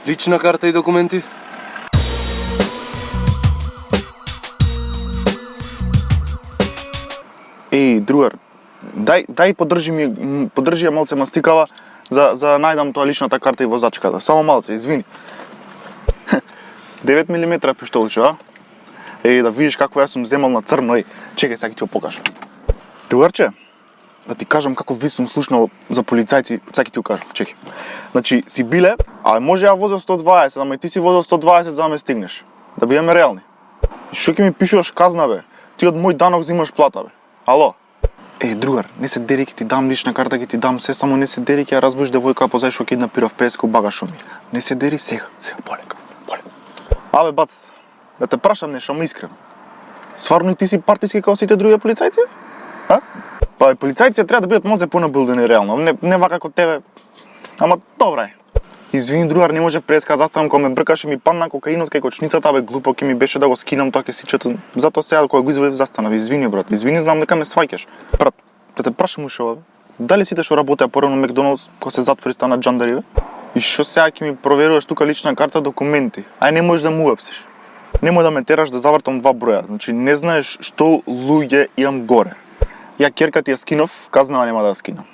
Лична карта и документи? Еј, другар, дај подржи ја малце мастикава за најдам тоа личната карта и возачката. Само малце, извини. 9 мм пиштолче, а? Еј, да видиш како јас сум земал на црно, чекај, сега ќе ти го покажам. Другарче, да ти кажам како ви сум слушнал за полицајци, сега ќе ти го кажам, чекај. Значи, си биле, а може ја возел 120, ама и ти си возел 120 за да ме стигнеш. Да бидеме реални. И што ќе ми пишуваш казна, бе? Ти од мој данок зимаш плата, бе. Ало? Еј, другар, не се дери, ќе ти дам лична карта, ќе ти дам се, само не се дери, ќе ја разбудиш девојка позај што киднапира в преско багажо ми. Не се дери сега, полека. Абе, бац, да те прашам нешто, ама искрено. Сварно и ти си партиски како сите други полицајци? А? Па полицајците треба да бидат малце понабилдени реално, не вака како тебе. Ама добра е. Извини, другар, не можев преска заставам кога ме бркаше, ми падна кокаинот кај кочницата, бе, глупо ќе ми беше да го скинам тоа кесичето. Затоа сега кога го извадив застанав. Извини, брат. Извини, знам дека ме сваќаш. Брат, да те прашам уште, дали сите што работеа порано Макдоналдс кога се затвори стана џандари, бе? И што сега ќе ми проверуваш тука лична карта, документи? Ај не можеш да му уапсиш. Немој да ме тераш да завртам два броја. Значи не знаеш што луѓе имам горе. Ја керка ти ја скинав, казнава нема да ја скинам.